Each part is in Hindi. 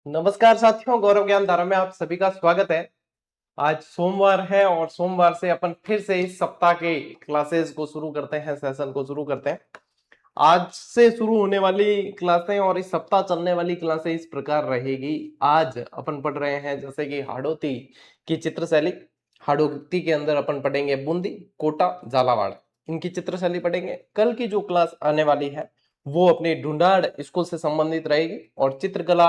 नमस्कार साथियों, गौरव ज्ञान धारा में आप सभी का स्वागत है। आज सोमवार है और सोमवार से अपन फिर से इस सप्ताह के क्लासेस को शुरू करते हैं, सेशन को शुरू करते हैं। आज से शुरू होने वाली क्लासें और इस सप्ताह चलने वाली क्लासें इस प्रकार रहेगी। आज अपन पढ़ रहे हैं जैसे कि हाड़ौती की चित्रशैली। हाड़ौती के अंदर अपन पढ़ेंगे बूंदी, कोटा, झालावाड़, इनकी चित्रशैली पढ़ेंगे। कल की जो क्लास आने वाली है वो अपनी ढूंढाड़ स्कूल से संबंधित रहेगी और चित्रकला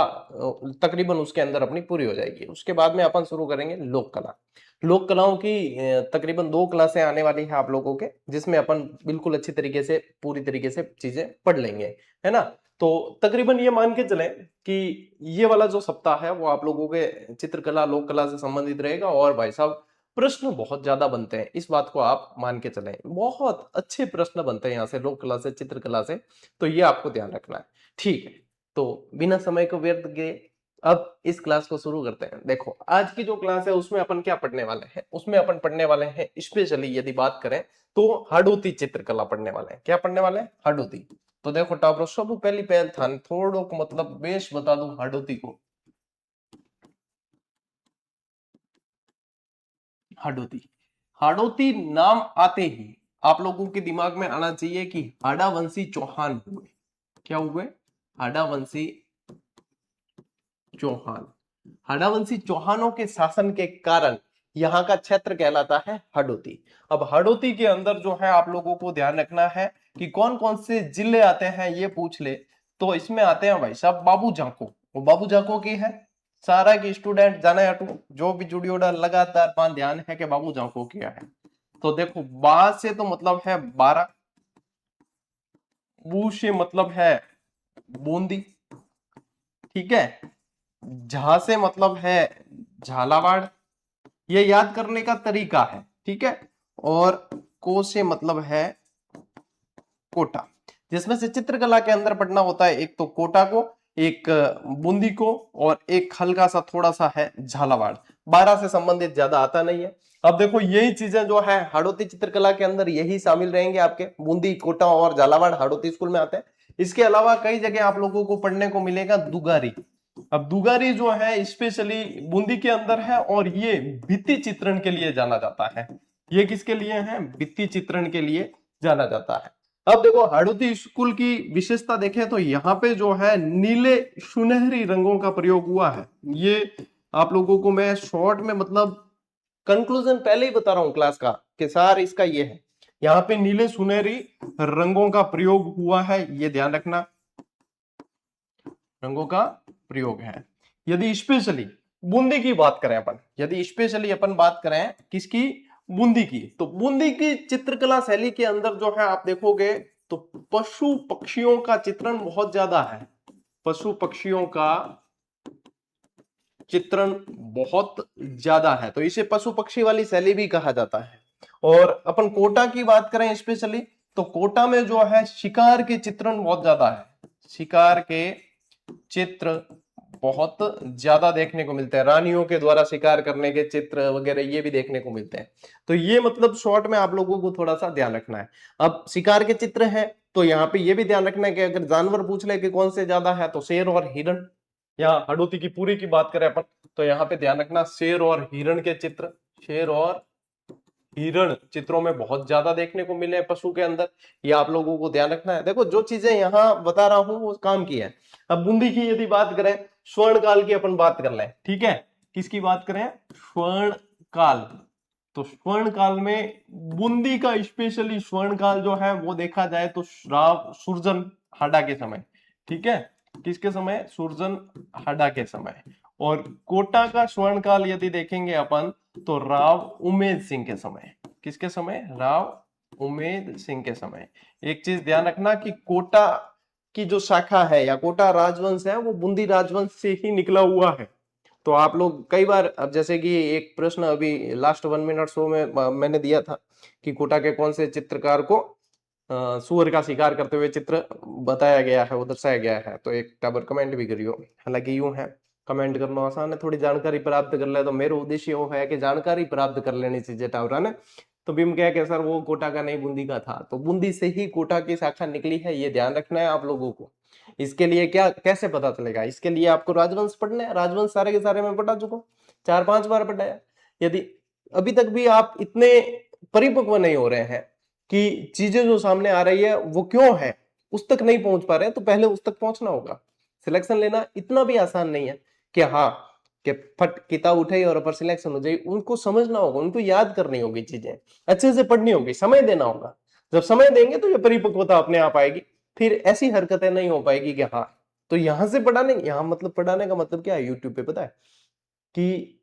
तकरीबन उसके अंदर अपनी पूरी हो जाएगी। उसके बाद में अपन शुरू करेंगे लोक कला। लोक कलाओं की तकरीबन 2 क्लासें आने वाली हैं आप लोगों के, जिसमें अपन बिल्कुल अच्छी तरीके से पूरी तरीके से चीजें पढ़ लेंगे, है ना। तो तकरीबन ये मान के चलें कि ये वाला जो सप्ताह है वो आप लोगों के चित्रकला लोक कला से संबंधित रहेगा। और भाई साहब, प्रश्न बहुत ज्यादा बनते हैं, इस बात को आप मान के चलें। बहुत अच्छे प्रश्न बनते हैं यहाँ से, लोक कला से, चित्रकला से। तो ये आपको ध्यान रखना है, ठीक है। तो बिना समय को व्यर्थ किए अब इस क्लास को शुरू करते हैं। देखो, आज की जो क्लास है उसमें अपन क्या पढ़ने वाले हैं, उसमें अपन पढ़ने वाले हैं स्पेशली यदि बात करें तो हाड़ौती चित्रकला पढ़ने वाले हैं। क्या पढ़ने वाले हैं? हाड़ौती। तो देखो टाबरो, सब पहली पहल था थोड़ो मतलब बेस बता दूं हाड़ौती को। हाड़ौती, हाड़ौती नाम आते ही आप लोगों के दिमाग में आना चाहिए कि हाड़ावंशी चौहान हुए। क्या हुए? हाड़ावंशी चौहान। हाड़ावंशी चौहानों के शासन के कारण यहाँ का क्षेत्र कहलाता है हाड़ौती। अब हाड़ौती के अंदर जो है आप लोगों को ध्यान रखना है कि कौन कौन से जिले आते हैं, ये पूछ ले तो इसमें आते हैं भाई साहब बाबू जाको। वो बाबू जाको की है, सारा की स्टूडेंट जाने हटू जो भी जुड़ियोड़ा लगातार मान ध्यान है कि बाबू जाको किया है। तो देखो, बा से तो मतलब है 12, बू से मतलब है बूंदी, ठीक है। झा से मतलब है झालावाड़, ये याद करने का तरीका है, ठीक है। और को से मतलब है कोटा, जिसमें से चित्रकला के अंदर पढ़ना होता है एक तो कोटा को, एक बूंदी को, और एक हल्का सा थोड़ा सा है झालावाड़। 12 से संबंधित ज्यादा आता नहीं है। अब देखो, यही चीजें जो है हाड़ौती चित्रकला के अंदर यही शामिल रहेंगे आपके। बूंदी, कोटा और झालावाड़ हाड़ौती स्कूल में आते हैं। इसके अलावा कई जगह आप लोगों को पढ़ने को मिलेगा दुगारी। अब दुगारी जो है स्पेशली बूंदी के अंदर है और ये भित्ति चित्रण के लिए जाना जाता है। ये किसके लिए है? भित्ति चित्रण के लिए जाना जाता है। अब देखो, हाड़ौती स्कूल की विशेषता देखें तो यहाँ पे जो है नीले सुनहरी रंगों का प्रयोग हुआ है। ये आप लोगों को मैं शॉर्ट में मतलब कंक्लूजन पहले ही बता रहा हूं क्लास का कि सार इसका ये है। यहाँ पे नीले सुनहरी रंगों का प्रयोग हुआ है, ये ध्यान रखना, रंगों का प्रयोग है। यदि स्पेशली बूंदी की बात करें अपन, यदि स्पेशली अपन बात करें किसकी? बूंदी की। तो बूंदी की चित्रकला शैली के अंदर जो है आप देखोगे तो पशु पक्षियों का चित्रण बहुत ज्यादा है। पशु पक्षियों का चित्रण बहुत ज्यादा है, तो इसे पशु पक्षी वाली शैली भी कहा जाता है। और अपन कोटा की बात करें स्पेशली, तो कोटा में जो है शिकार के चित्रण बहुत ज्यादा है। शिकार के चित्र बहुत ज्यादा देखने को मिलते हैं, रानियों के द्वारा शिकार करने के चित्र वगैरह ये भी देखने को मिलते हैं। तो ये मतलब शॉर्ट में आप लोगों को थोड़ा सा ध्यान रखना है। अब शिकार के चित्र है तो यहाँ पे ये भी ध्यान रखना है कि अगर जानवर पूछ ले कि कौन से ज्यादा है तो शेर और हिरण। यहाँ हाड़ौती की पूरी की बात करें अपन तो यहाँ पे ध्यान रखना शेर और हिरण के चित्र, शेर और हिरण चित्रों में बहुत ज्यादा देखने को मिले पशु के अंदर। ये आप लोगों को ध्यान रखना है। देखो, जो चीजें यहाँ बता रहा हूं वो काम की है। अब बूंदी की यदि बात करें, स्वर्ण काल की अपन बात कर लें, ठीक है। किसकी बात करें? स्वर्ण काल। तो स्वर्ण काल में बूंदी का स्पेशली स्वर्ण काल जो है वो देखा जाए तो राव सुरजन हाडा के समय, ठीक है। किसके समय? सुरजन हाडा के समय। और कोटा का स्वर्ण काल यदि देखेंगे अपन तो राव उमेद सिंह के समय। किसके समय? राव उमेद सिंह के समय। एक चीज ध्यान रखना कि कोटा की जो शाखा है या कोटा राजवंश है वो बूंदी राजवंश से ही निकला हुआ है। तो आप लोग कई बार, अब जैसे कि एक प्रश्न अभी लास्ट 1 मिनट शो में मैंने दिया था कि कोटा के कौन से चित्रकार को सुअर का शिकार करते हुए चित्र बताया गया है, वो दर्शाया गया है। तो एक टाबर कमेंट भी करियो। हालांकि यूं है, कमेंट करना आसान है, थोड़ी जानकारी प्राप्त कर ले तो मेरा उद्देश्य वो है कि जानकारी प्राप्त कर लेनी चाहिए टावरा ने। तो भीम कह के सर वो कोटा का नहीं बूंदी का था, तो बूंदी से ही कोटा की शाखा निकली है, ये ध्यान रखना है आप लोगों को। इसके लिए क्या कैसे पता चलेगा? इसके लिए आपको राजवंश पढ़ना है। राजवंश सारे के सारे मैं पढ़ा चुका हूं, 4-5 बार पढ़ाया। यदि अभी तक भी आप इतने परिपक्व नहीं हो रहे हैं कि चीजें जो सामने आ रही है वो क्यों है, उस तक नहीं पहुंच पा रहे हैं, तो पहले उस तक पहुंचना होगा। सिलेक्शन लेना इतना भी आसान नहीं है कि हाँ कि फट किताब उठाई और अपर सिलेक्शन हो जाए। उनको समझना होगा, उनको याद करनी होगी, चीजें अच्छे से पढ़नी होगी, समय देना होगा। जब समय देंगे तो ये परिपक्वता अपने आप आएगी। फिर ऐसी हरकतें नहीं हो पाएगी कि हाँ तो यहां से पढ़ाने, यहां मतलब पढ़ाने का मतलब क्या है यूट्यूब पे पता है कि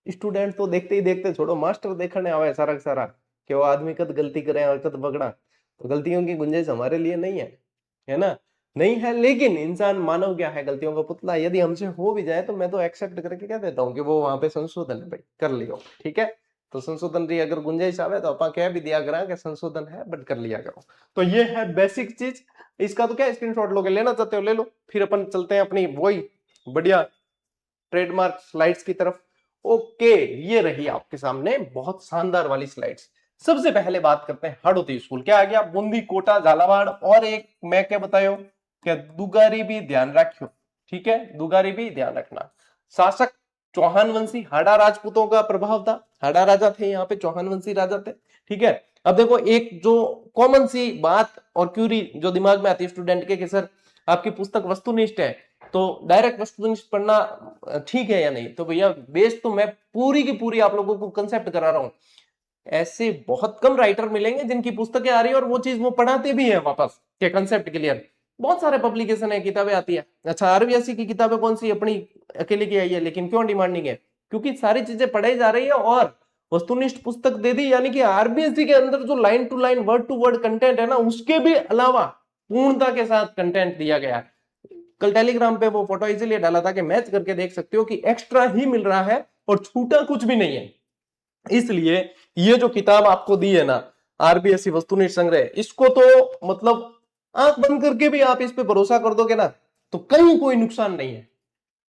स्टूडेंट तो देखते ही देखते छोड़ो, मास्टर देखने आवे सारा का सारा कि वो आदमी कद गलती करे और कद बगड़ा। तो गलतियों की गुंजाइश हमारे लिए नहीं है ना? नहीं है, लेकिन इंसान मानव क्या है, गलतियों का पुतला। यदि हमसे हो भी जाए तो मैं तो एक्सेप्ट करके कह देता हूँ कि वो वहां पे संशोधन है भाई, कर लियो, ठीक है। तो संशोधन की अगर गुंजाइश आवे तो अपन कह भी दिया करा कि संशोधन है, बट कर लिया करो। तो ये है बेसिक चीज। इसका तो क्या स्क्रीनशॉट लोगे, लेना चाहते हो ले लो। फिर अपन चलते हैं अपनी वही बढ़िया ट्रेडमार्क स्लाइड्स की तरफ। ओके, ये रही आपके सामने बहुत शानदार वाली स्लाइड्स। सबसे पहले बात करते हैं हड़ौती स्कूल। क्या आ गया? बूंदी, कोटा, झालावाड़, और एक मैं क्या बतायो क्या, दुगारी भी ध्यान रखियो, ठीक है, दुगारी भी ध्यान रखना। शासक चौहान वंशी, हाड़ा राजपूतों का प्रभाव था, हाड़ा राजा थे यहाँ पे, चौहान वंशी राजा थे, ठीक है। अब देखो एक जो कॉमन सी बात और क्यूरी जो दिमाग में आती है स्टूडेंट के कि सर आपकी पुस्तक वस्तुनिष्ठ है तो डायरेक्ट वस्तुनिष्ठ पढ़ना ठीक है या नहीं? तो भैया बेस तो मैं पूरी की पूरी आप लोगों को कंसेप्ट करा रहा हूं। ऐसे बहुत कम राइटर मिलेंगे जिनकी पुस्तकें आ रही है और वो चीज वो पढ़ाते भी है वापस के कंसेप्ट क्लियर। बहुत सारे पब्लिकेशन है, किताबें आती है। अच्छा, आरबीएससी की किताबें कौन सी अपनी अकेले की आई है, लेकिन क्यों डिमांडिंग है? क्योंकि सारी चीजें पढ़ाई जा रही है और वस्तुनिष्ठ पुस्तक दे दी, यानी कि आरबीएससी के अंदर जो line to line word to word content है ना, उसके भी अलावा पूर्णता के साथ कंटेंट दिया गया है। कल टेलीग्राम पे वो फोटो इसीलिए डाला था कि मैच करके देख सकते हो कि एक्स्ट्रा ही मिल रहा है और छूटा कुछ भी नहीं है। इसलिए ये जो किताब आपको दी है ना, आरबीएससी वस्तुनिष्ठ संग्रह, इसको तो मतलब आंख बंद करके भी आप इस पे भरोसा कर दोगे ना तो कहीं कोई नुकसान नहीं है।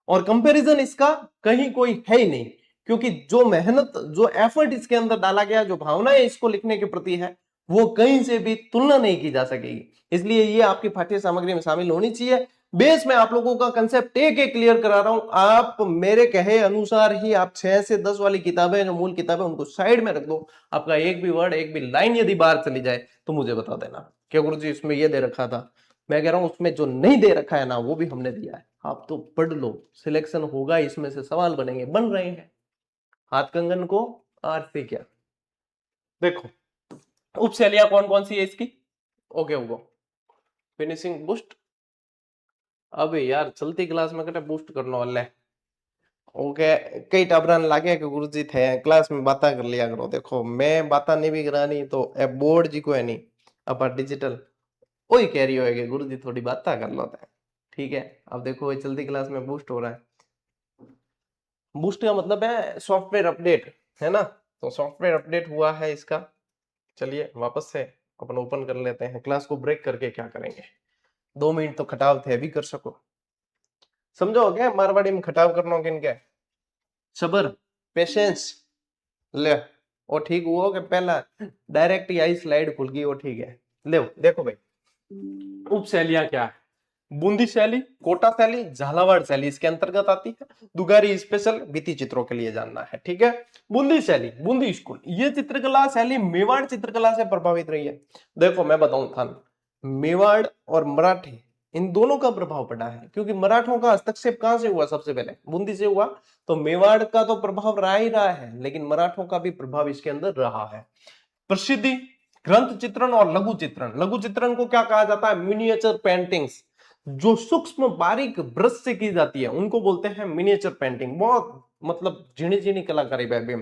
और कंपैरिजन इसका कहीं कोई है ही नहीं, क्योंकि जो मेहनत जो एफर्ट इसके अंदर डाला गया, जो भावनाएं इसको लिखने के प्रति है, वो कहीं से भी तुलना नहीं की जा सकेगी। इसलिए ये आपकी पाठ्य सामग्री में शामिल होनी चाहिए। बेस में आप लोगों का कंसेप्ट एक एक क्लियर करा रहा हूं। आप मेरे कहे अनुसार ही आप 6 से 10 वाली किताबें जो मूल किताबें उनको साइड में रख दो। आपका एक भी वर्ड एक भी लाइन यदि बाहर चली जाए तो मुझे बता देना क्या गुरु जी इसमें ये दे रखा था। मैं कह रहा हूं उसमें जो नहीं दे रखा है ना वो भी हमने दिया है, आप तो पढ़ लो। सिलेक्शन होगा, इसमें से सवाल बनेंगे, बन रहे हैं। हाथ कंगन को आर से क्या, देखो उपशैलियां कौन कौन सी है इसकी। ओके वो फिनिशिंग बूस्ट, अबे यार चलती क्लास में कटे बूस्ट करने वाले। ओके, कई टाबरान लागे कि गुरुजी थे क्लास में बातें कर लिया करो। देखो मैं बातें नहीं भी करानी तो ए बोर्ड जी को है नहीं, अब डिजिटल वही कह रही होगी गुरुजी थोड़ी बातें कर लो है, ठीक है। अब देखो ये चलती क्लास में बूस्ट हो रहा है। बूस्ट का मतलब है सॉफ्टवेयर अपडेट, है ना? तो सॉफ्टवेयर अपडेट हुआ है इसका। चलिए वापस से अपन ओपन कर लेते हैं। क्लास को ब्रेक करके क्या करेंगे, 2 मिनट तो खटाव थे, अभी कर सको। समझो क्या मारवाड़ी में खटाव करना किन क्या? सबर, पेशेंस। ले वो ठीक हुआ कि पहला डायरेक्ट यही स्लाइड खुल गई, वो ठीक है। ले देखो भाई, उपशैलियां क्या है? बूंदी शैली, कोटा शैली, झालावाड़ शैली इसके अंतर्गत आती है। दुगारी स्पेशल भित्ति चित्रों के लिए जानना है, ठीक है। बूंदी शैली, बूंदी स्कूल, ये चित्रकला शैली मेवाड़ चित्रकला से प्रभावित रही है। देखो मैं बताऊं था, मेवाड़ और मराठी इन दोनों का प्रभाव पड़ा है, क्योंकि मराठों का हस्तक्षेप कहां से हुआ? सबसे पहले बूंदी से हुआ। तो मेवाड़ का तो प्रभाव रहा ही रहा है, लेकिन मराठों का भी प्रभाव इसके अंदर रहा है। प्रसिद्धि ग्रंथ चित्रण और लघु चित्रण। लघु चित्रण को क्या कहा जाता है? मिनिएचर पेंटिंग्स, जो सूक्ष्म बारीक ब्रश से की जाती है उनको बोलते हैं मिनिएचर पेंटिंग। बहुत मतलब झिनी झिनी कलाकारी बैबी,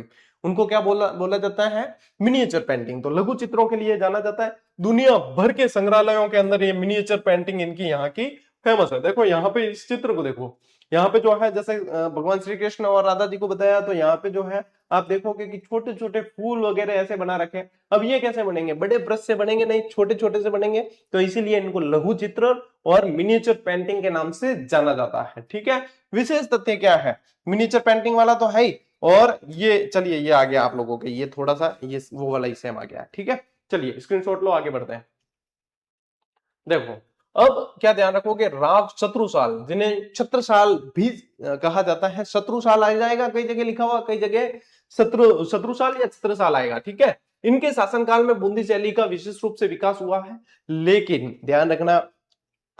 उनको क्या बोला बोला जाता है? Miniature painting. तो लघु चित्रों के लिए जाना जाता है। दुनिया भर के संग्रहालयों के अंदर ये मिनिएचर पेंटिंग इनकी यहाँ की फेमस है। देखो यहाँ पे इस चित्र को देखो, यहाँ पे जो है जैसे भगवान श्री कृष्ण और राधा जी को बताया, तो यहाँ पे जो है आप देखोगे कि छोटे छोटे फूल वगैरह ऐसे बना रखे हैं। अब ये कैसे बनेंगे? बड़े ब्रश से बनेंगे नहीं, छोटे छोटे से बनेंगे। तो इसीलिए इनको लघु चित्र और मिनिएचर पेंटिंग के नाम से जाना जाता है, ठीक है। विशेष तथ्य क्या है? मिनिएचर पेंटिंग वाला तो है ही, और ये चलिए ये आ गया आप लोगों के, ये थोड़ा सा ये वो वाला ही सेम आ गया, ठीक है। चलिए स्क्रीनशॉट लो, आगे बढ़ते हैं। देखो अब क्या ध्यान रखोगे, राव छत्रसाल, जिन्हें छत्रसाल भी कहा जाता है, शत्रुसाल आ जाएगा कई जगह लिखा हुआ, कई जगह शत्रुसाल या छत्रसाल आएगा, ठीक है। इनके शासनकाल में बूंदी शैली का विशेष रूप से विकास हुआ है। लेकिन ध्यान रखना,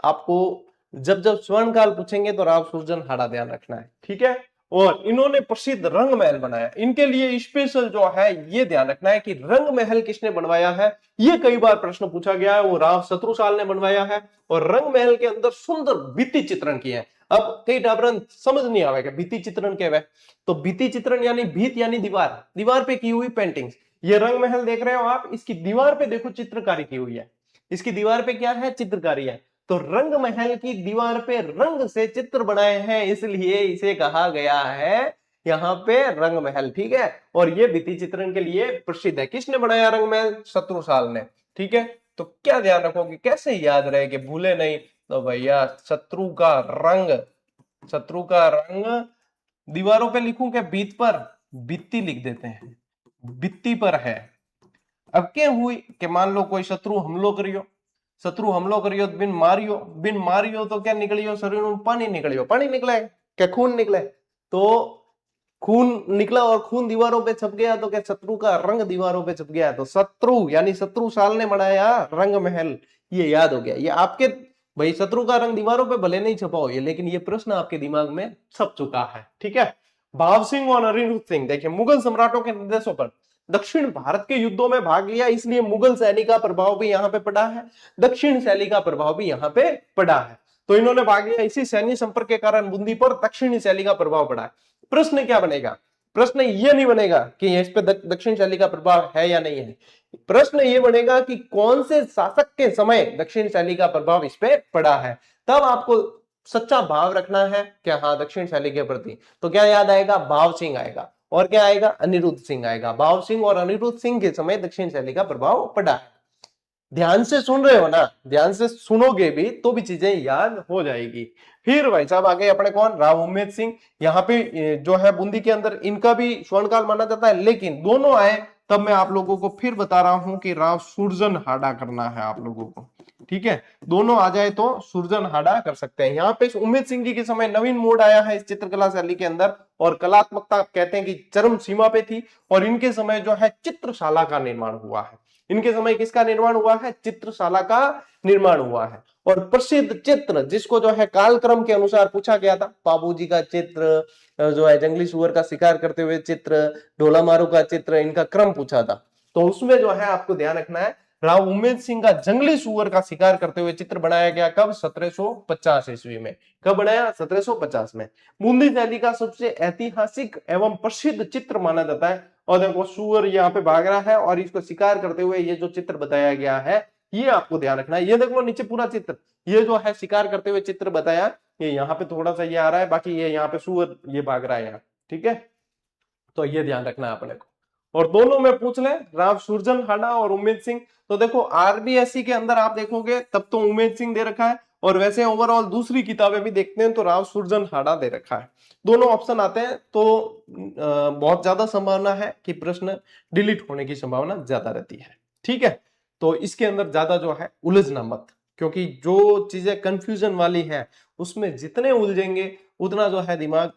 आपको जब जब स्वर्ण काल पूछेंगे तो राव सुरजनहाड़ा ध्यान रखना है, ठीक है। और इन्होंने प्रसिद्ध रंग महल बनाया, इनके लिए स्पेशल जो है ये ध्यान रखना है कि रंग महल किसने बनवाया है, ये कई बार प्रश्न पूछा गया है, वो राव शत्रुसाल ने बनवाया है। और रंग महल के अंदर सुंदर भित्ति चित्रण किए हैं। अब कई डाबरन समझ नहीं आवेगा भित्ति चित्रण क्या है, तो भित्ति चित्रण यानी भीत यानी दीवार, दीवार पे की हुई पेंटिंग्स। ये रंग महल देख रहे हो आप, इसकी दीवार पे देखो चित्रकारी की हुई है, इसकी दीवार पे क्या है, चित्रकारी है। तो रंग महल की दीवार पे रंग से चित्र बनाए हैं, इसलिए इसे कहा गया है यहाँ पे रंग महल, ठीक है। और ये भित्ति चित्रण के लिए प्रसिद्ध है। किसने बनाया रंग महल, शत्रुसाल ने, ठीक है। तो क्या ध्यान रखोगे, कैसे याद रहे कि भूले नहीं, तो भैया शत्रु का रंग दीवारों पे लिखूं क्या, भीत पर, भित्ति लिख देते हैं, भित्ति पर है। अब क्या हुई कि मान लो कोई शत्रु हमलो करियो, शत्रु हमलो करियो बिन मारियो तो क्या निकलियो, शरीर में पानी निकलियो, पानी निकले क्या, खून निकले, तो खून निकला और खून दीवारों पे छप गया, तो क्या शत्रु का रंग दीवारों पे छप गया। तो शत्रु यानी शत्रुसाल ने बनाया रंग महल, ये याद हो गया। ये आपके भाई शत्रु का रंग दीवारों पे भले नहीं छपा हो ये, लेकिन ये प्रश्न आपके दिमाग में छप चुका है, ठीक है। भाव सिंह और अनिरुद्ध सिंह, देखिए मुगल सम्राटों के निर्देशों पर दक्षिण भारत के युद्धों में भाग लिया, इसलिए मुगल शैली का प्रभाव भी यहाँ पे पड़ा है, दक्षिण शैली का प्रभाव भी यहाँ पे पड़ा है। तो इन्होंने भाग लिया, इसी सैन्य संपर्क के कारण बूंदी पर दक्षिणी शैली का प्रभाव पड़ा है। प्रश्न क्या बनेगा, प्रश्न ये नहीं बनेगा कि इस पे दक्षिण शैली का प्रभाव है या नहीं है, प्रश्न ये बनेगा कि कौन से शासक के समय दक्षिण शैली का प्रभाव इस पे पड़ा है। तब आपको सच्चा भाव रखना है क्या, हाँ दक्षिण शैली के प्रति, तो क्या याद आएगा, भाव सिंह आएगा, और क्या आएगा, अनिरुद्ध सिंह आएगा। भाव सिंह और अनिरुद्ध सिंह के समय दक्षिण शैली का प्रभाव पड़ा है। ध्यान से सुन रहे हो ना, ध्यान से सुनोगे भी तो भी चीजें याद हो जाएगी। फिर भाई साहब आगे अपने कौन, राव उम्मेद सिंह, यहाँ पे जो है बूंदी के अंदर इनका भी स्वर्णकाल माना जाता है, लेकिन दोनों आए तब मैं आप लोगों को फिर बता रहा हूं कि राव सुरजनहाड़ा करना है आप लोगों को, ठीक है। दोनों आ जाए तो सुरजनहाड़ा कर सकते हैं। यहाँ पे उम्मेद सिंह जी के समय नवीन मोड आया है इस चित्रकला शैली के अंदर, और कलात्मकता कहते हैं कि चरम सीमा पे थी, और इनके समय जो है चित्रशाला का निर्माण हुआ है। इनके समय किसका निर्माण हुआ है, चित्रशाला का निर्माण हुआ है। और प्रसिद्ध चित्र जिसको जो है कालक्रम के अनुसार पूछा गया था, बाबूजी का चित्र, जो है जंगली सुअर का शिकार करते हुए चित्र, ढोला मारू का चित्र, इनका क्रम पूछा था। तो उसमें जो है आपको ध्यान रखना है, राव उम्मेद सिंह का जंगली सुअर का शिकार करते हुए चित्र बनाया गया कब, 1750 ईस्वी में। कब बनाया, 1750 में। बूंदी शैली का सबसे ऐतिहासिक एवं प्रसिद्ध चित्र माना जाता है। और देखो सुअर यहाँ पे भाग रहा है और इसको शिकार करते हुए ये जो चित्र बताया गया है, ये आपको ध्यान रखना है। ये देखो नीचे पूरा चित्र, ये जो है शिकार करते हुए चित्र बताया, ये यहाँ पे थोड़ा सा ये आ रहा है, बाकी ये यहाँ पे सुअर ये भाग रहा है यहाँ, ठीक है। तो ये ध्यान रखना है अपने को। और दोनों में पूछ ले, राव सुरजनहाड़ा और उम्मेद सिंह, तो देखो आरबीएससी के अंदर आप देखोगे तब तो उम्मेद सिंह दे रखा है, और वैसे ओवरऑल दूसरी किताबें भी देखते हैं तो राव सुरजनहाड़ा दे रखा है। दोनों ऑप्शन आते हैं तो बहुत ज्यादा संभावना है कि प्रश्न डिलीट होने की संभावना ज्यादा रहती है, ठीक है। तो इसके अंदर ज्यादा जो है उलझना मत, क्योंकि जो चीजें कंफ्यूजन वाली है उसमें जितने उलझेंगे उतना जो है दिमाग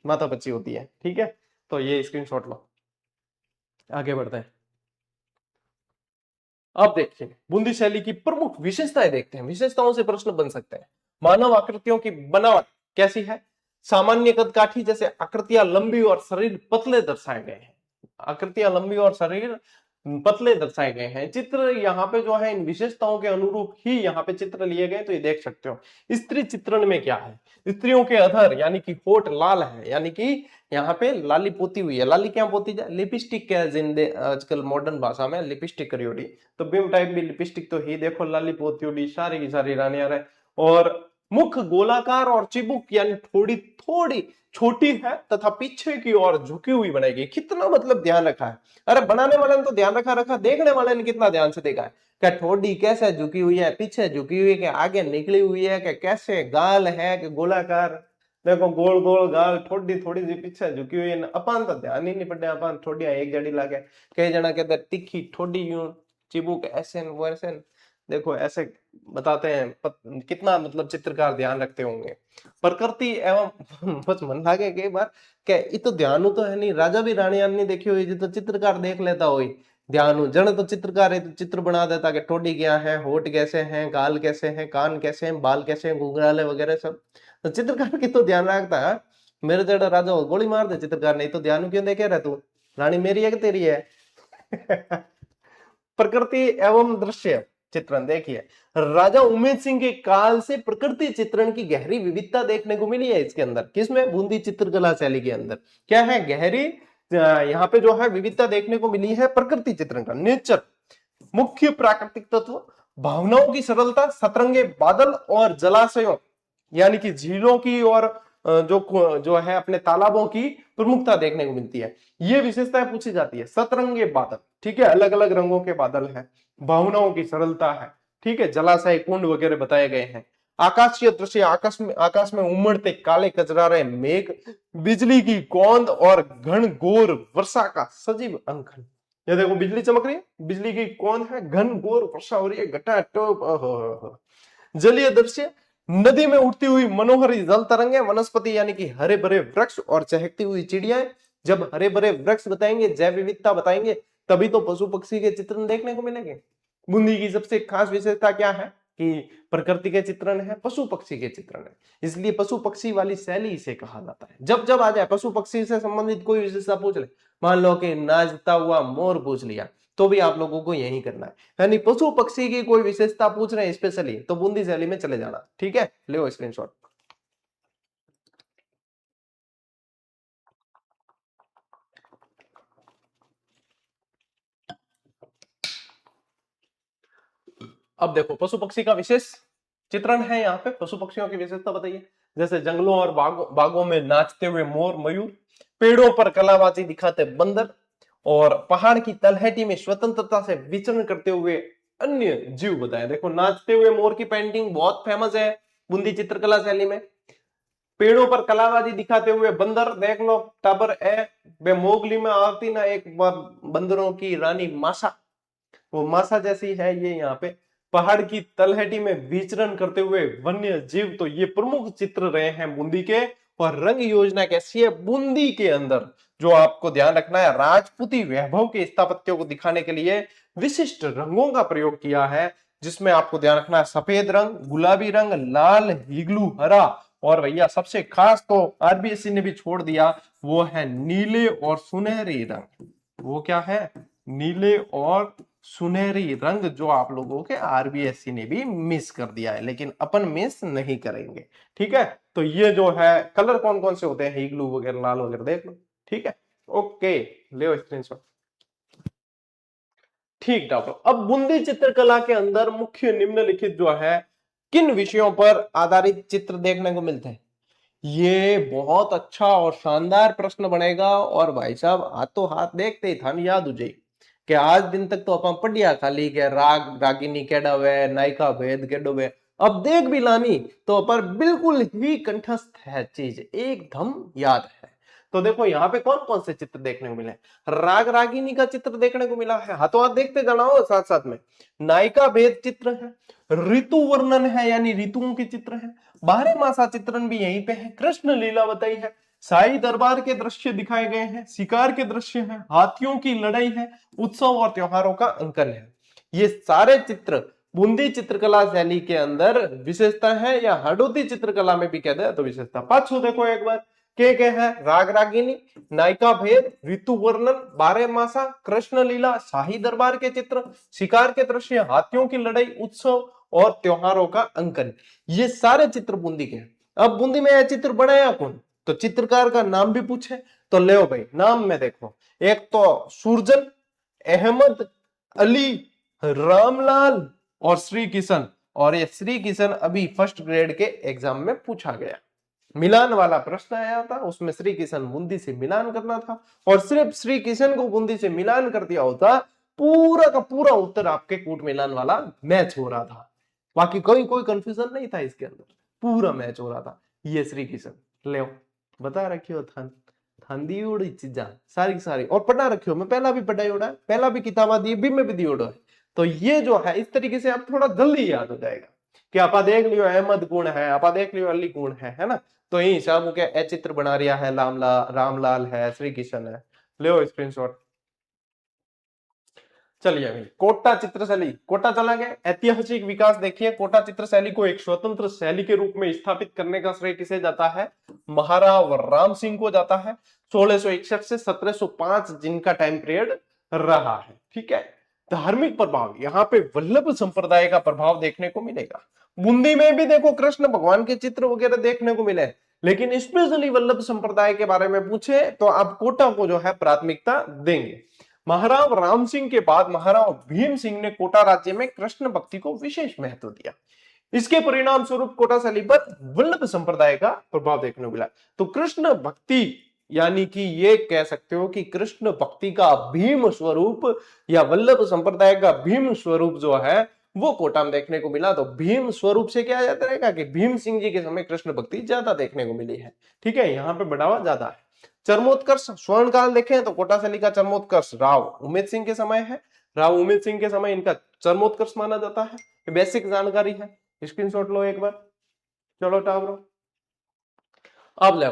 माथा पच्ची होती है, ठीक है। तो ये स्क्रीनशॉट लो, आगे बढ़ते हैं। अब देखिए बूंदी शैली की प्रमुख विशेषताएं देखते हैं, विशेषताओं से प्रश्न बन सकते हैं। मानव आकृतियों की बनावट कैसी है, सामान्य कदकाठी जैसे आकृतियां लंबी और शरीर पतले दर्शाए गए हैं, आकृतियां लंबी और शरीर पतले दर्शाए गए हैं। चित्र यहाँ पे जो है इन विशेषताओं के अनुरूप ही यहाँ पे चित्र लिए गए, तो ये देख सकते हो। स्त्री चित्रण में क्या है, स्त्रियों के अधर यानी कि होठ लाल है, यानी कि यहाँ पे लाली पोती हुई है। लाली क्या पोती जाए, लिपस्टिक क्या जिंदे आजकल मॉडर्न भाषा में लिपस्टिक करियोडी, तो बिम टाइप भी लिपस्टिक तो ही देखो, लाली पोती हुई सारी की सारी रानियां रहे। और मुख गोलाकार और चिबुक यानी थोड़ी थोड़ी छोटी है तथा पीछे की ओर झुकी हुई बनाएगी। कितना मतलब ध्यान रखा है, अरे बनाने वाले ने तो ध्यान रखा, देखने वाले ने कितना ध्यान से देखा है। क्या ठोडी कैसे झुकी हुई है, पीछे झुकी हुई है, कि आगे निकली हुई है, कि कैसे गाल है, कि गोलाकार, देखो गोल गोल गाल, ठोडी थोड़ी सी पीछे झुकी हुई है। अपन तो ध्यान ही नहीं पड़े, अपन ठोडियां एक जड़ी लागे, कई जना कहते तीखी ठोडी यूं चिबुक ऐसे वैसे, देखो ऐसे बताते हैं कितना मतलब चित्रकार ध्यान रखते होंगे प्रकृति एवं बस मन लागे कई बार क्या ये तो ध्यान तो है नहीं, राजा भी रानी नहीं देखी हुई जी तो चित्रकार देख लेता हो ध्यान जन तो चित्रकार है तो चित्र बना देता कि ठोडी क्या है, होठ कैसे हैं, गाल कैसे हैं, कान कैसे हैं, बाल कैसे हैं, घुंघराले वगैरह सब। तो चित्रकार की तो ध्यान रखता है। मेरे जड़ा राजा हो गोली मार दे चित्रकार नहीं तो ध्यान क्यों देखे रहे तू, रानी मेरी है कि तेरी है। प्रकृति एवं दृश्य चित्रण देखिए, राजा उमेद सिंह के काल से प्रकृति चित्रण की गहरी विविधता देखने को मिली है इसके अंदर। किसमें? बूंदी चित्रकला शैली के अंदर क्या है गहरी यहाँ पे जो है विविधता देखने को मिली है प्रकृति चित्रण का। नेचर, मुख्य प्राकृतिक तत्व, भावनाओं की सरलता, सतरंगे बादल और जलाशयों यानी कि झीलों की और जो है अपने तालाबों की प्रमुखता देखने को मिलती है। ये विशेषताएं पूछी जाती है। सतरंगे बादल, ठीक है, अलग अलग रंगों के बादल है, भावनाओं की सरलता है, ठीक है, जलाशय कुंड वगैरह बताए गए हैं। आकाशीय दृश्य, आकाश में उमड़ते काले कजरारे मेघ, बिजली की गोंद और घन घोर वर्षा का सजीव अंकन। ये देखो बिजली चमक रही है, बिजली की गोंद है, घन घोर वर्षा हो रही है, घटा टोप। जलीय दृश्य, नदी में उठती हुई मनोहरी जल तरंगे, वनस्पति यानी कि हरे भरे वृक्ष और चहकती हुई चिड़िया। जब हरे भरे वृक्ष बताएंगे, जैव विविधता बताएंगे, तभी तो पशु पक्षी के चित्रण देखने को मिलेंगे। बूंदी की सबसे खास विशेषता क्या है कि प्रकृति के चित्रण है, पशु पक्षी के चित्रण है, इसलिए पशु पक्षी वाली शैली इसे कहा जाता है। जब जब आ जाए पशु पक्षी से संबंधित कोई विशेषता पूछ ले, मान लो कि नाचता हुआ मोर पूछ लिया, तो भी आप लोगों को यही करना है, यानी पशु पक्षी की कोई विशेषता पूछ रहे हैं स्पेशली तो बूंदी शैली में चले जाना। ठीक है, ले स्क्रीनशॉट। अब देखो पशु पक्षी का विशेष चित्रण है, यहाँ पे पशु पक्षियों की विशेषता बताइए। जैसे जंगलों और बागों में नाचते हुए मोर मयूर, पेड़ों पर कलाबाजी दिखाते बंदर, और पहाड़ की तलहटी में स्वतंत्रता से विचरण करते हुए अन्य जीव बताए। देखो नाचते हुए मोर की पेंटिंग बहुत फेमस है बूंदी चित्रकला शैली में। पेड़ों पर कलाबाजी दिखाते हुए बंदर, देख लो टाबर ए बे मोगली में आती ना एक बंदरों की रानी मासा, वो मासा जैसी है ये यहाँ पे। पहाड़ की तलहटी में विचरण करते हुए वन्य जीव, तो ये प्रमुख चित्र रहे हैं बूंदी के। और रंग योजना कैसी है बूंदी के अंदर, जो आपको ध्यान रखना है, राजपूती वैभव के स्थापत्यों को दिखाने के लिए विशिष्ट रंगों का प्रयोग किया है, जिसमें आपको ध्यान रखना है सफेद रंग, गुलाबी रंग, लाल, हिगलू, हरा, और भैया सबसे खास तो आरबीएससी ने भी छोड़ दिया, वो है नीले और सुनहरी रंग। वो क्या है? नीले और सुनहरी रंग, जो आप लोगों के आरबीएससी ने भी मिस कर दिया है, लेकिन अपन मिस नहीं करेंगे। ठीक है, तो ये जो है कलर कौन कौन से होते हैं, हिगलू वगैरह, लाल वगैरह, देख लो। ठीक है, ओके, ले स्क्रीनशॉट। ठीक डॉक्टर, अब बूंदी चित्रकला के अंदर मुख्य निम्नलिखित जो है किन विषयों पर आधारित चित्र देखने को मिलते हैं? ये बहुत अच्छा और शानदार प्रश्न बनेगा, और भाई साहब हाथों हाथ देखते ही थान याद हो जाए कि आज दिन तक तो अपन पढ़िया खाली के राग रागिनी केड़ा वे, नायिका भेद केडो वे, अब देख भी लानी तो पर बिल्कुल ही कंठस्थ है, चीज एकदम याद है। तो देखो यहाँ पे कौन कौन से चित्र देखने को मिले, राग रागिनी का चित्र देखने को मिला है, हाथों हाथ देखते जाना हो साथ साथ में। नायिका भेद चित्र है, ऋतु वर्णन है यानी ऋतुओं के चित्र है, बारह मासा चित्रण भी यहीं पे है, कृष्ण लीला बताई है, शाही दरबार के दृश्य दिखाए गए हैं, शिकार के दृश्य हैं, हाथियों की लड़ाई है, उत्सव और त्योहारों का अंकन है। ये सारे चित्र बूंदी चित्रकला शैली के अंदर विशेषता है, या हडोती चित्रकला में भी कहते हैं तो विशेषता। पांचों देखो एक बार, के है राग रागिनी, नायिका भेद, ऋतु वर्णन, बारह मासा, कृष्ण लीला, शाही दरबार के चित्र, शिकार के दृश्य, हाथियों की लड़ाई, उत्सव और त्योहारों का अंकन, ये सारे चित्र बूंदी के हैं। अब बूंदी में यह चित्र बनाया कौन, तो चित्रकार का नाम भी पूछे तो ले भाई, नाम में देखो, एक तो सुरजन, अहमद, अली, रामलाल और श्री किशन। और ये श्री किशन अभी फर्स्ट ग्रेड के एग्जाम में पूछा गया, मिलान वाला प्रश्न आया था, उसमें श्री किशन बूंदी से मिलान करना था, और सिर्फ श्री किशन को बूंदी से मिलान कर दिया होता, पूरा का पूरा उत्तर आपके कूट मिलान वाला मैच हो रहा था, बाकी कोई कंफ्यूजन नहीं था इसके अंदर, पूरा मैच हो रहा था। ये श्री किशन ले बता रखियो थान थान दी उड़ी चीजा सारी सारी, और पढ़ा रखियो, मैं पहला भी पढ़ाई उड़ा, पहला भी किताबा दी भी मैं भी दी उड़ा है, तो ये जो है इस तरीके से आप थोड़ा जल्दी याद हो जाएगा कि आपा देख लियो अहमद गुण है, आपा देख लियो अली गुण है ना। तो यही शाम के ए चित्र बना रिया है, रामलाल है, श्री किशन है, ले स्क्रीनशॉट। चलिए अभी कोटा चित्र शैली, कोटा चला गया। ऐतिहासिक विकास देखिए, कोटा चित्र शैली को एक स्वतंत्र शैली के रूप में स्थापित करने का श्रेय किसे जाता है? महाराव राम सिंह को जाता है। 1661 से 1705 जिनका टाइम पीरियड रहा है। ठीक है। धार्मिक प्रभाव, यहाँ पे वल्लभ संप्रदाय का प्रभाव देखने को मिलेगा। बूंदी में भी देखो कृष्ण भगवान के चित्र वगैरह देखने को मिले, लेकिन स्पेशली वल्लभ संप्रदाय के बारे में पूछे तो आप कोटा को जो है प्राथमिकता देंगे। महाराव राम सिंह के बाद महाराव भीम सिंह ने कोटा राज्य में कृष्ण भक्ति को विशेष महत्व दिया। इसके परिणाम स्वरूप कोटा शैली पर वल्लभ संप्रदाय का प्रभाव देखने को मिला। तो कृष्ण भक्ति यानी कि ये कह सकते हो कि कृष्ण भक्ति का भीम स्वरूप या वल्लभ संप्रदाय का भीम स्वरूप जो है वो कोटा में देखने को मिला। तो भीम स्वरूप से क्या याद रहेगा कि भीम सिंह जी के समय कृष्ण भक्ति ज्यादा देखने को मिली है। ठीक है, यहाँ पे बढ़ावा ज्यादा है। चरमोत्कर्ष स्वर्ण काल देखें तो कोटा शैली का चरमोत्कर्ष राव उमेद सिंह के समय है। राव उमेद सिंह के समय इनका चरमोत्कर्ष माना जाता है। बेसिक जानकारी है, स्क्रीनशॉट लो एक बार। चलो टावरो अब ले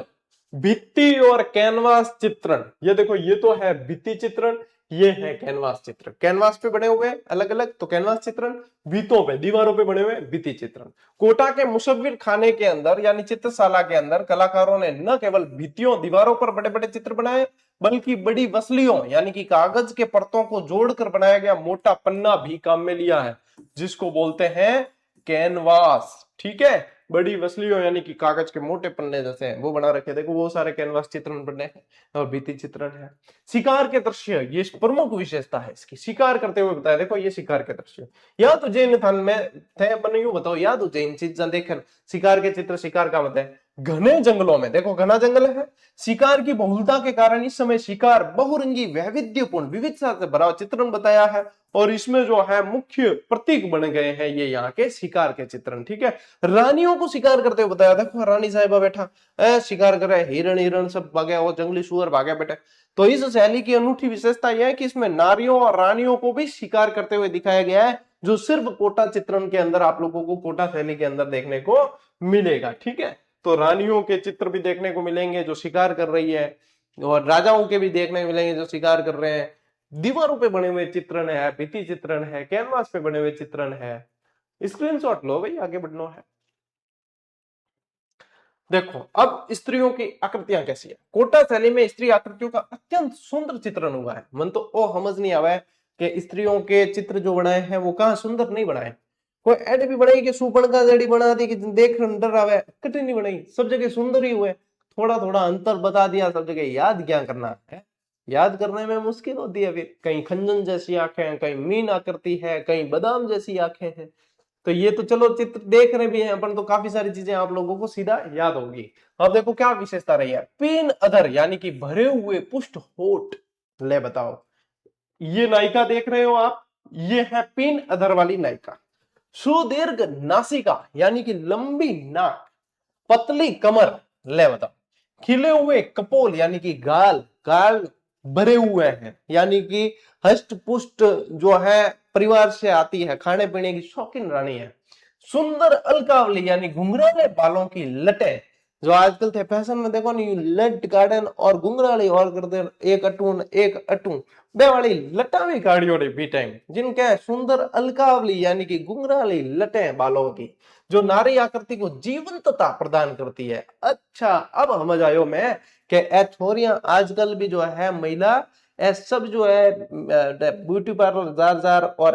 भित्ति और कैनवास चित्रण। ये देखो, ये तो है भित्ति चित्रण, ये है कैनवास चित्र। कैनवास पे बने हुए अलग अलग, तो कैनवास चित्रण, भित्तों पे दीवारों पे बने हुए भित्ति चित्रण। कोटा के मुसव्विर खाने के अंदर यानी चित्रशाला के अंदर कलाकारों ने न केवल भित्तियों दीवारों पर बड़े बड़े चित्र बनाए, बल्कि बड़ी वसलियों यानी कि कागज के परतों को जोड़कर बनाया गया मोटा पन्ना भी काम में लिया है, जिसको बोलते हैं कैनवास। ठीक है, बड़ी वसलियों यानी कि कागज के मोटे पन्ने जैसे हैं वो बना रखे। देखो वो सारे कैनवास चित्रण बने हैं और भित्ति चित्रण है। शिकार के दृश्य, ये प्रमुख विशेषता है इसकी। शिकार करते हुए बताया, देखो ये शिकार के दृश्य। या तो जैन थान में थे अपन यूं बताओ, या तो जैन चीज देख शिकार के चित्र। शिकार का मतलब है घने जंगलों में, देखो घना जंगल है। शिकार की बहुलता के कारण इस समय शिकार बहुरंगी वैविध्यपूर्ण विविधता से भरा चित्रण बताया है, और इसमें जो है मुख्य प्रतीक बन गए हैं ये यहाँ के शिकार के चित्रण। ठीक है, रानियों को शिकार करते हुए बताया, देखो रानी साहिबा बैठा शिकार कर रहे, हिरण हिरण सब भागे और जंगली सुअर भागे बैठे। तो इस शैली की अनूठी विशेषता यह है कि इसमें नारियों और रानियों को भी शिकार करते हुए दिखाया गया है, जो सिर्फ कोटा चित्रण के अंदर आप लोगों को कोटा शैली के अंदर देखने को मिलेगा। ठीक है, तो रानियों के चित्र भी देखने को मिलेंगे जो शिकार कर रही है, और राजाओं के भी देखने को मिलेंगे जो शिकार कर रहे हैं। दीवारों पे बने हुए चित्रण है, भित्ति चित्रण है, कैनवास पे बने हुए चित्रण है। स्क्रीनशॉट लो भाई, आगे बढ़ना है। देखो अब स्त्रियों की आकृतियां कैसी है। कोटा शैली में स्त्री आकृतियों का अत्यंत सुंदर चित्रण हुआ है। मन तो ओ समझ नहीं आवा है कि स्त्रियों के चित्र जो बनाए हैं वो कहां सुंदर नहीं बनाए। कोई ऐड भी बनाई कि सुपन का जड़ी बना दी कि देख डर आवे, कटी नहीं बनाई, सब जगह सुंदर ही हुए। थोड़ा थोड़ा अंतर बता दिया सब जगह, याद क्या करना है, याद करने में मुश्किल होती है। फिर कहीं खंजन जैसी आंखें, कहीं मीन आकृति है, कहीं बादाम जैसी आंखें हैं। तो ये तो चलो चित्र देख रहे भी हैं अपन, तो काफी सारी चीजें आप लोगों को सीधा याद होगी। अब देखो क्या विशेषता रही है। पीन अधर यानी कि भरे हुए पुष्ट होठ। ले बताओ, ये नायिका देख रहे हो आप, ये है पीन अधर वाली नायिका। सुदीर्घ नासिका यानी कि लंबी नाक, पतली कमर। ले बताओ, खिले हुए कपोल यानी कि गाल, गाल भरे हुए हैं यानी कि हष्ट पुष्ट जो है परिवार से आती है, खाने पीने की शौकीन रानी है। सुंदर अलकावली यानी घुंघराले बालों की लटें, जो आजकल थे फैशन में, देखो नहीं लट गार्डन और घुंघराली और कर दे, एक अटून बे वाली लटा भी गाड़ियों ने बी टाइम, जिनके सुंदर अलकावली यानी कि घुंघराली लटें बालों की, जो नारी आकृति को जीवंतता प्रदान करती है। अच्छा अब समझ आयो मैं कि छोरियां आजकल भी जो है महिला सब जो है ब्यूटी पार्लर जार जार और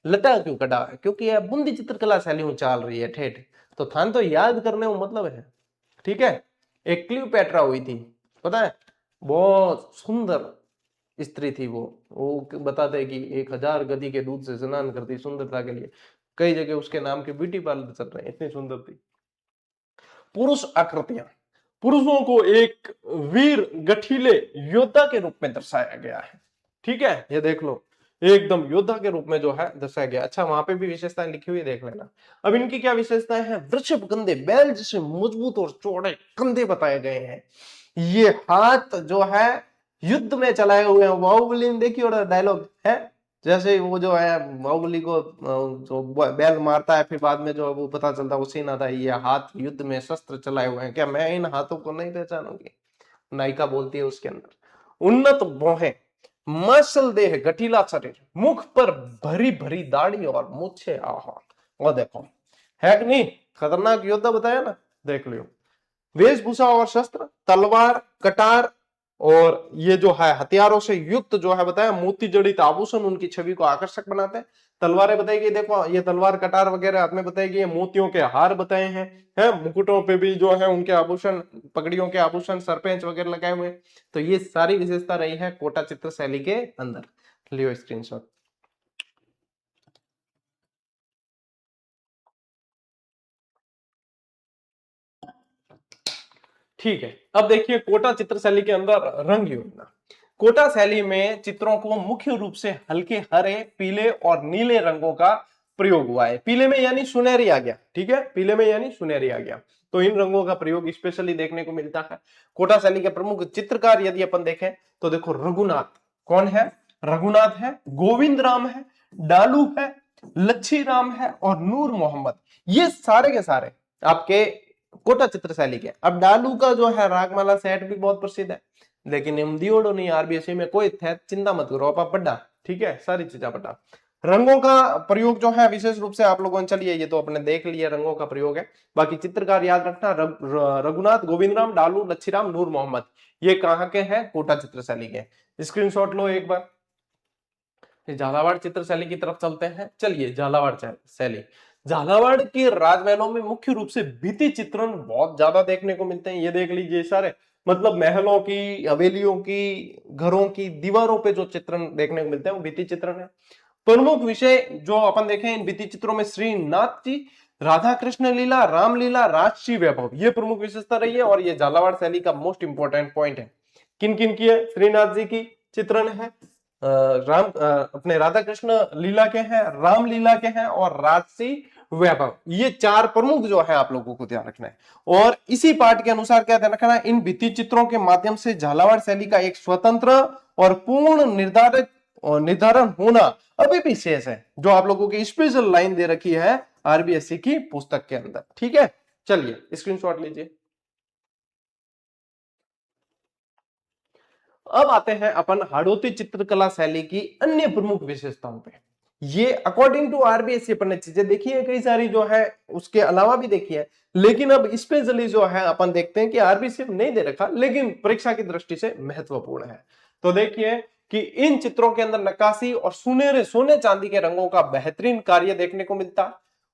लटा क्यों कटा है, क्योंकि यह बूंदी चित्रकला शैली चाल रही है ठेठ। तो थान तो याद करने में मतलब है। ठीक है, एक क्लियोपेट्रा हुई थी, पता है, बहुत सुंदर स्त्री थी वो बताते कि 1000 गधी के दूध से स्नान करती सुंदरता के लिए। कई जगह उसके नाम के ब्यूटी पार्लर चल रहे हैं, इतनी सुंदर थी। पुरुष आकृतियां, पुरुषों को एक वीर गठीले योद्धा के रूप में दर्शाया गया है। ठीक है, ये देख लो, एकदम योद्धा के रूप में जो है दर्शाया गया। अच्छा वहां पे भी विशेषताएं लिखी हुई देख लेना। अब इनकी क्या विशेषताएं हैं। वृषभ कंधे, बैल जैसे मजबूत और चौड़े कंधे बताए गए हैं। ये हाथ जो है युद्ध में चलाए हुए हैं। बाहुबली ने देखी और डायलॉग है, जैसे वो जो है बाहुबली को जो बैल मारता है, फिर बाद में जो वो पता चलता है वो सीन आता है, ये हाथ युद्ध में शस्त्र चलाए हुए हैं, क्या मैं इन हाथों को नहीं पहचानूंगी? नायिका बोलती है उसके अंदर। उन्नत भौहें, मसल देह, गठीला शरीर, मुख पर भरी भरी दाढ़ी और मूछें, आहा, और देखो है कि नहीं, खतरनाक योद्धा बताया ना, देख लियो। वेशभूषा और शस्त्र, तलवार, कटार और ये जो है हथियारों से युक्त जो है बताया, मोती जड़ित आभूषण उनकी छवि को आकर्षक बनाते हैं। तलवारें बताएगी, देखो ये तलवार कटार वगैरह हाथ में बताएगी, ये मोतियों के हार बताए हैं, मुकुटों पे भी जो है उनके आभूषण, पगड़ियों के आभूषण, सरपेंच वगैरह लगाए हुए। तो ये सारी विशेषता रही है कोटा चित्र शैली के अंदर। लियो स्क्रीनशॉट। ठीक है, अब देखिए कोटा चित्र शैली के अंदर रंग योजना। कोटा शैली में चित्रों को मुख्य रूप से हल्के हरे, पीले और नीले रंगों का प्रयोग हुआ है। पीले में यानी सुनहरी आ गया, ठीक है, पीले में यानी सुनहरी आ गया, तो इन रंगों का प्रयोग स्पेशली देखने को मिलता है। कोटा शैली के प्रमुख चित्रकार यदि अपन देखें तो देखो रघुनाथ, कौन है? रघुनाथ है, गोविंद राम है, डालू है, लच्छी राम है और नूर मोहम्मद। ये सारे के सारे आपके कोटा चित्र शैली के। अब डालू का जो है रागमाला सेट भी बहुत प्रसिद्ध है, लेकिन इमदीओडो नहीं आरबीएससी में कोई थे, चिंता मत करो, आप पढ़ा, ठीक है, सारी चीजें पढ़ा। रंगों का प्रयोग जो है विशेष रूप से आप लोगों ने, चलिए ये तो अपने देख लिया रंगों का प्रयोग है, बाकी चित्रकार याद रखना, रघुनाथ, गोविंद राम, डालू, लच्छीराम, नूर मोहम्मद, ये कहाँ के हैं? कोटा चित्र शैली के। स्क्रीनशॉट लो एक बार। झालावाड़ चित्र शैली की तरफ चलते हैं, चलिए झालावाड़ शैली। झालावाड़ के राजमहलों में मुख्य रूप से भित्ति चित्रण बहुत ज्यादा देखने को मिलते हैं, ये देख लीजिए सारे, मतलब महलों की, हवेलियों की, घरों की दीवारों पे जो चित्रण देखने को मिलते हैं वो भित्ति चित्रण है। प्रमुख विषय जो अपन देखें इन भित्ति चित्रों में श्रीनाथ जी, राधा कृष्ण लीला, रामलीला, राजसी वैभव, ये प्रमुख विशेषता रही है और ये झालावाड़ शैली का मोस्ट इंपोर्टेंट पॉइंट है। किन किन की है? श्रीनाथ जी की चित्रण है, अपने राधा कृष्ण लीला के हैं, राम लीला के हैं और राजसी वैभव, ये चार प्रमुख जो है आप लोगों को ध्यान रखना है। और इसी पाठ के अनुसार क्या ध्यान रखना है? इन भित्ति चित्रों के माध्यम से झालावाड़ शैली का एक स्वतंत्र और पूर्ण निर्धारण होना अभी भी शेष है, जो आप लोगों की स्पेशल लाइन दे रखी है आरबीएससी की पुस्तक के अंदर, ठीक है। चलिए स्क्रीनशॉट लीजिए। अब आते हैं अपन हाड़ौती चित्रकला शैली की अन्य प्रमुख विशेषताओं पे। ये अकॉर्डिंग टू आरबीएससी अपन ने चीजें देखी है कई सारी जो है, उसके अलावा भी देखी है, लेकिन अब स्पेशली जो है अपन देखते हैं कि आरबीएससी नहीं दे रखा, लेकिन परीक्षा की दृष्टि से महत्वपूर्ण है। तो देखिए कि इन चित्रों के अंदर नक्काशी और सुनहरे सोने चांदी के रंगों का बेहतरीन कार्य देखने को मिलता।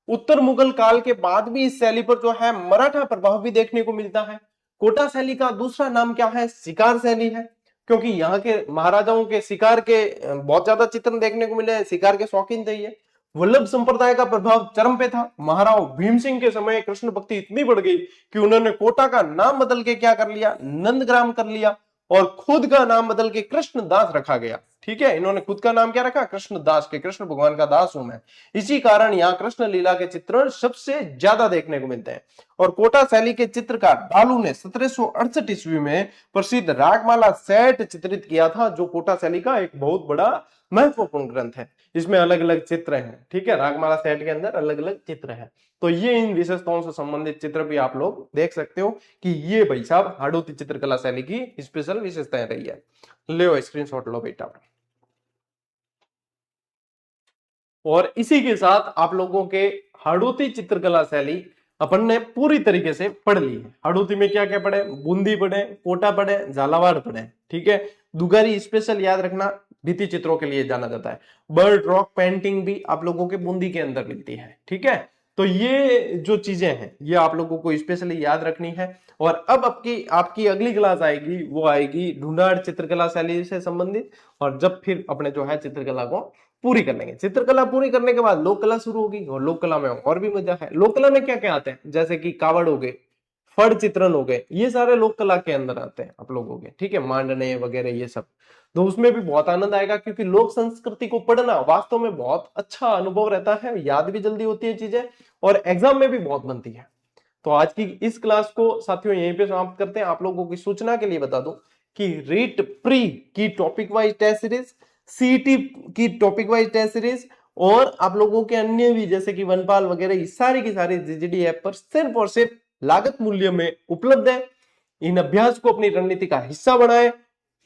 उत्तर मुगल काल के बाद भी इस शैली पर जो है मराठा प्रभाव भी देखने को मिलता है। कोटा शैली का दूसरा नाम क्या है? शिकार शैली है, क्योंकि यहाँ के महाराजाओं के शिकार के बहुत ज्यादा चित्रण देखने को मिले, शिकार के शौकीन थे ये। वल्लभ संप्रदाय का प्रभाव चरम पे था। महाराव भीम सिंह के समय कृष्ण भक्ति इतनी बढ़ गई कि उन्होंने कोटा का नाम बदल के क्या कर लिया? नंदग्राम कर लिया, और खुद का नाम बदल के कृष्णदास रखा गया, ठीक है। इन्होंने खुद का नाम क्या रखा? कृष्णदास, के कृष्ण भगवान का दास हूं मैं। इसी कारण यहाँ कृष्ण लीला के चित्रण सबसे ज्यादा देखने को मिलते हैं। और कोटा शैली के चित्रकार डालू ने 1768 ईस्वी में प्रसिद्ध रागमाला सेट चित्रित किया था, जो कोटा शैली का एक बहुत बड़ा महत्वपूर्ण ग्रंथ है। इसमें अलग अलग चित्र हैं, ठीक है, रागमाला सेट के अंदर अलग अलग चित्र हैं। तो ये इन विशेषताओं से संबंधित चित्र भी आप लोग देख सकते हो कि ये भाई साहब हाड़ौती चित्रकला शैली की स्पेशल विशेषताएं रही है। ले स्क्रीनशॉट लो बेटा। और इसी के साथ आप लोगों के हाड़ौती चित्रकला शैली अपन ने पूरी तरीके से पढ़ ली है। हाड़ौती में क्या क्या पढ़े? बूंदी पढ़े, कोटा पढ़े, झालावाड़ पढ़े, ठीक है। दुगारी स्पेशल याद रखना, भित्ति चित्रों के लिए जाना जाता है। बर्ड रॉक पेंटिंग भी आप लोगों के बूंदी के अंदर मिलती है, ठीक है। तो ये जो चीजें हैं ये आप लोगों को स्पेशली याद रखनी है। और अब आपकी आपकी अगली क्लास आएगी, वो आएगी ढूंढाड़ चित्रकला शैली से संबंधित, और जब फिर अपने जो है चित्रकला को पूरी कर लेंगे। चित्रकला पूरी करने के बाद लोक कला शुरू होगी, और लोक कला में और भी मजा है। लोक कला में क्या क्या आते हैं? जैसे कि कावड़ हो गए, फड़ चित्रण हो गए, ये सारे लोक कला के अंदर आते हैं आप लोगों के, ठीक है, मांडने वगैरह ये सब। तो उसमें भी बहुत आनंद आएगा, क्योंकि लोक संस्कृति को पढ़ना वास्तव में बहुत अच्छा अनुभव रहता है, याद भी जल्दी होती है चीजें, और एग्जाम में भी बहुत बनती है। तो आज की इस क्लास को साथियों यहीं पे समाप्त करते हैं। आप लोगों की सूचना के लिए बता दूं कि रीट प्री की topic wise test series CET की टॉपिक वाइज टेस्ट सीरीज और आप लोगों के अन्य भी जैसे कि वनपाल वगैरह ये सारी की सारी जीजीडी ऐप पर सिर्फ और सिर्फ लागत मूल्य में उपलब्ध है। इन अभ्यास को अपनी रणनीति का हिस्सा बनाएं,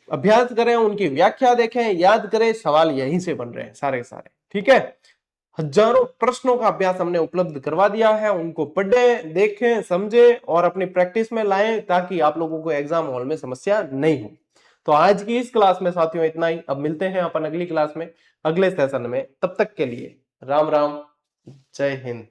अभ्यास करें, उनकी व्याख्या देखें, याद करें, सवाल यहीं से बन रहे हैं सारे सारे। ठीक है, हजारों प्रश्नों का अभ्यास हमने उपलब्ध करवा दिया है, उनको पढ़ें, देखें, समझें और अपनी प्रैक्टिस में लाएं ताकि आप लोगों को एग्जाम हॉल में समस्या नहीं हो। तो आज की इस क्लास में साथियों इतना ही। अब मिलते हैं अपन अगली क्लास में, अगले सेशन में। तब तक के लिए राम राम, जय हिंद।